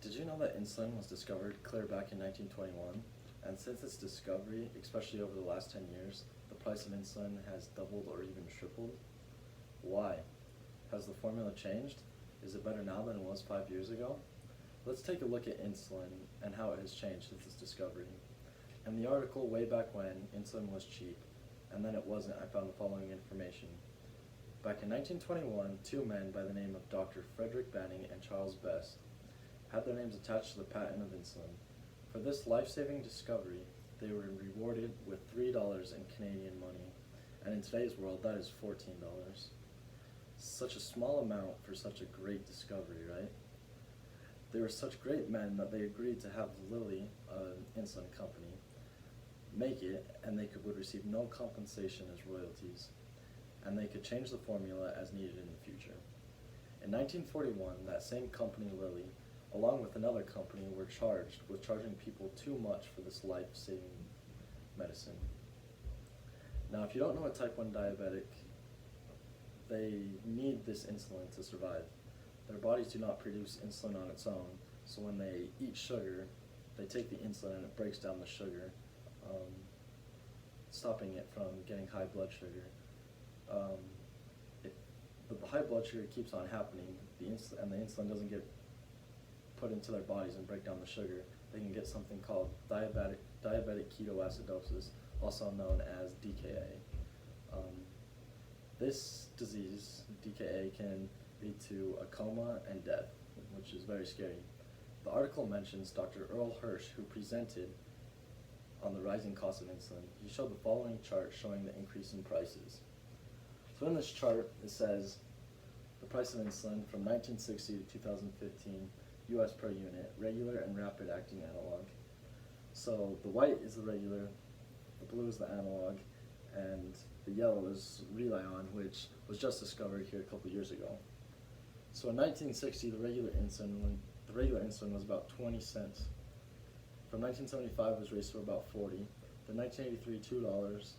Did you know that insulin was discovered clear back in 1921? And since its discovery, especially over the last 10 years, the price of insulin has doubled or even tripled? Why? Has the formula changed? Is it better now than it was 5 years ago? Let's take a look at insulin and how it has changed since its discovery. In the article Way Back When, Insulin Was Cheap, and Then It Wasn't, I found the following information. Back in 1921, two men by the name of Dr. Frederick Banning and Charles Best had their names attached to the patent of insulin. For this life-saving discovery, they were rewarded with $3 in Canadian money, and in today's world, that is $14. Such a small amount for such a great discovery, right? They were such great men that they agreed to have Lilly, an insulin company, make it, and they would receive no compensation as royalties, and they could change the formula as needed in the future. In 1941, that same company, Lilly, along with another company, were charged with charging people too much for this life-saving medicine. Now, if you don't know a type 1 diabetic, they need this insulin to survive. Their bodies do not produce insulin on its own, so when they eat sugar, they take the insulin and it breaks down the sugar, stopping it from getting high blood sugar. If the high blood sugar keeps on happening, the insulin doesn't get put into their bodies and break down the sugar, they can get something called diabetic ketoacidosis, also known as DKA. This disease, DKA, can lead to a coma and death, which is very scary. The article mentions Dr. Earl Hirsch, who presented on the rising cost of insulin. He showed the following chart showing the increase in prices. So in this chart, it says the price of insulin from 1960 to 2015, US per unit, regular and rapid acting analog. So the white is the regular, the blue is the analog, and the yellow is Relion, which was just discovered here a couple years ago. So in 1960, the regular insulin was about 20 cents. From 1975, it was raised to about 40. Then 1983, $2.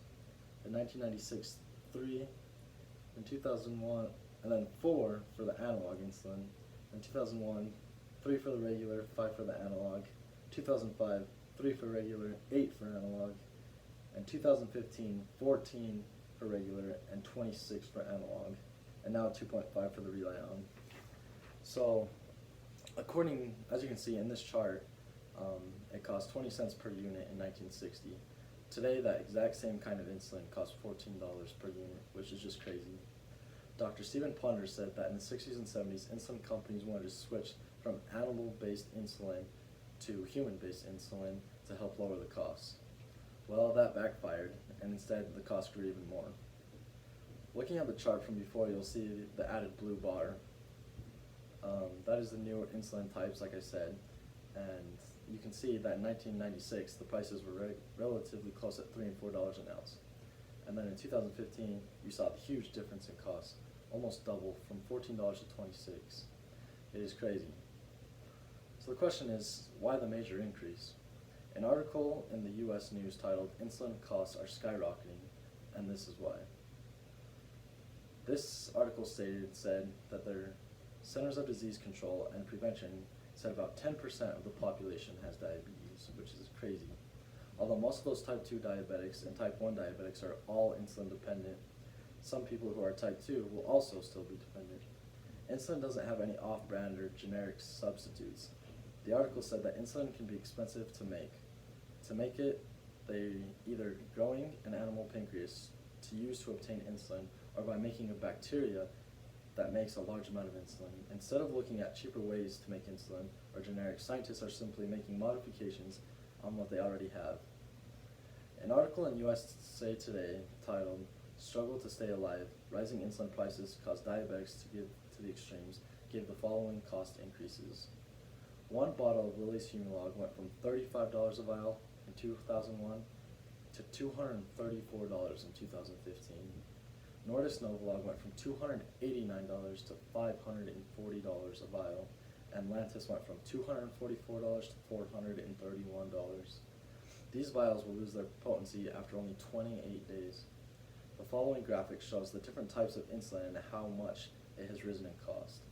In 1996, 3. In 2001, and then 4 for the analog insulin. In 2001, 3 for the regular, 5 for the analog. 2005, 3 for regular, 8 for analog. And 2015, 14 for regular and 26 for analog. And now 2.5 for the Relion. So, as you can see in this chart, it cost 20 cents per unit in 1960. Today, that exact same kind of insulin costs $14 per unit, which is just crazy. Dr. Stephen Ponder said that in the 60s and 70s, insulin companies wanted to switch from animal-based insulin to human-based insulin to help lower the costs. Well, that backfired, and instead the cost grew even more. Looking at the chart from before, you'll see the added blue bar. That is the new insulin types, like I said, and you can see that in 1996 the prices were relatively close at $3 and $4 an ounce. And then in 2015, you saw a huge difference in cost, almost double, from $14 to $26. It is crazy. So the question is, why the major increase? An article in the US News titled, "Insulin Costs Are Skyrocketing," and this is why. This article said that their Centers of Disease Control and Prevention said about 10% of the population has diabetes, which is crazy. Although most of those type 2 diabetics and type 1 diabetics are all insulin dependent, some people who are type 2 will also still be dependent. Insulin doesn't have any off-brand or generic substitutes. The article said that insulin can be expensive to make. To make it, they either growing an animal pancreas to use to obtain insulin, or by making a bacteria that makes a large amount of insulin. Instead of looking at cheaper ways to make insulin or generic, scientists are simply making modifications on what they already have. An article in USA Today titled, "Struggle to Stay Alive, Rising Insulin Prices Cause Diabetics to Give to the Extremes," gave the following cost increases. One bottle of Lilly's Humalog went from $35 a vial in 2001 to $234 in 2015. Nordis Novolog went from $289 to $540 a vial, and Lantus went from $244 to $431. These vials will lose their potency after only 28 days. The following graphic shows the different types of insulin and how much it has risen in cost.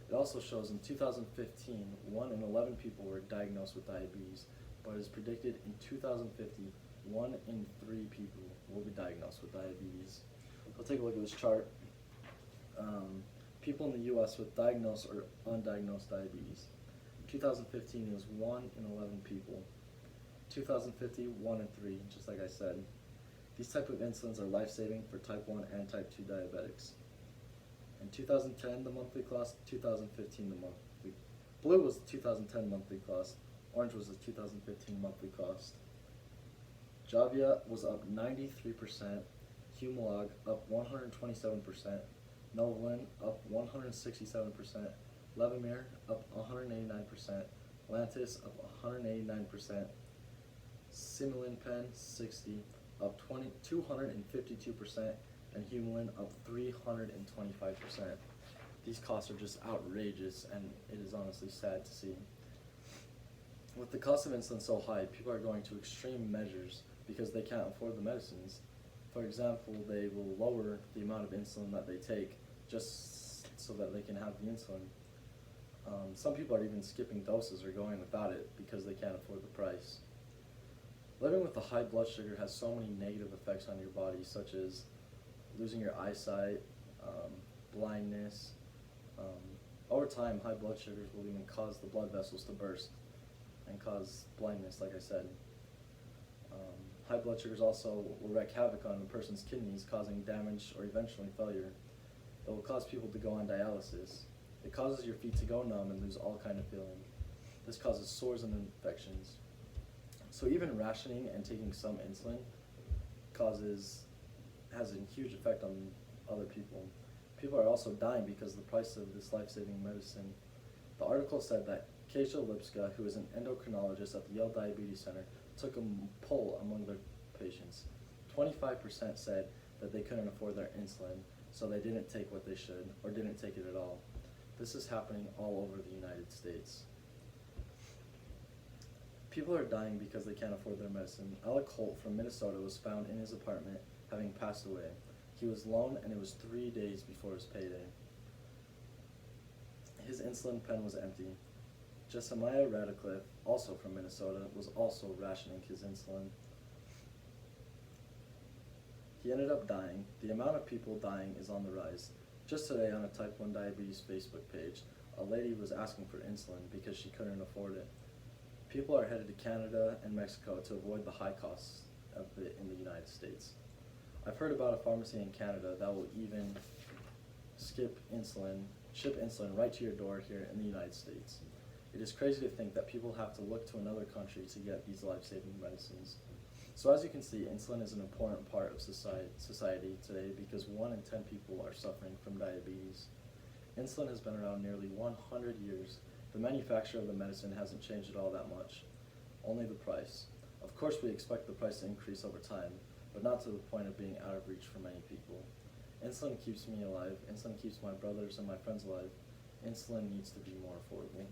It also shows in 2015, 1 in 11 people were diagnosed with diabetes, but it is predicted in 2050, 1 in 3 people will be diagnosed with diabetes. So take a look at this chart. People in the U.S. with diagnosed or undiagnosed diabetes. 2015 is 1 in 11 people. 2050, 1 in 3, just like I said. These type of insulins are life-saving for type 1 and type 2 diabetics. In 2010, the monthly cost, 2015, the monthly. Blue was the 2010 monthly cost, orange was the 2015 monthly cost. Javia was up 93%, Humalog up 127%, Novolin up 167%, Levemir up 189%, Lantus up 189%, Similin-Pen 60 up 252%, and Humulin up 325%. These costs are just outrageous, and it is honestly sad to see. With the cost of insulin so high, people are going to extreme measures because they can't afford the medicines. For example, they will lower the amount of insulin that they take just so that they can have the insulin. Some people are even skipping doses or going without it because they can't afford the price. Living with a high blood sugar has so many negative effects on your body, such as losing your eyesight, blindness. Over time, high blood sugars will even cause the blood vessels to burst and cause blindness, like I said. High blood sugars also will wreak havoc on a person's kidneys, causing damage or eventually failure. It will cause people to go on dialysis. It causes your feet to go numb and lose all kind of feeling. This causes sores and infections. So even rationing and taking some insulin has a huge effect on other people. People are also dying because of the price of this life-saving medicine. The article said that Kasia Lipska, who is an endocrinologist at the Yale Diabetes Center, took a poll among their patients. 25% said that they couldn't afford their insulin, so they didn't take what they should, or didn't take it at all. This is happening all over the United States. People are dying because they can't afford their medicine. Alec Holt from Minnesota was found in his apartment having passed away. He was alone, and it was 3 days before his payday. His insulin pen was empty. Jessamiah Radcliffe, also from Minnesota, was also rationing his insulin. He ended up dying. The amount of people dying is on the rise. Just today on a type 1 diabetes Facebook page, a lady was asking for insulin because she couldn't afford it. People are headed to Canada and Mexico to avoid the high costs of it in the United States. I've heard about a pharmacy in Canada that will even ship insulin right to your door here in the United States. It is crazy to think that people have to look to another country to get these life-saving medicines. So as you can see, insulin is an important part of society today because 1 in 10 people are suffering from diabetes. Insulin has been around nearly 100 years. The manufacturer of the medicine hasn't changed it all that much, only the price. Of course we expect the price to increase over time, but not to the point of being out of reach for many people. Insulin keeps me alive. Insulin keeps my brothers and my friends alive. Insulin needs to be more affordable.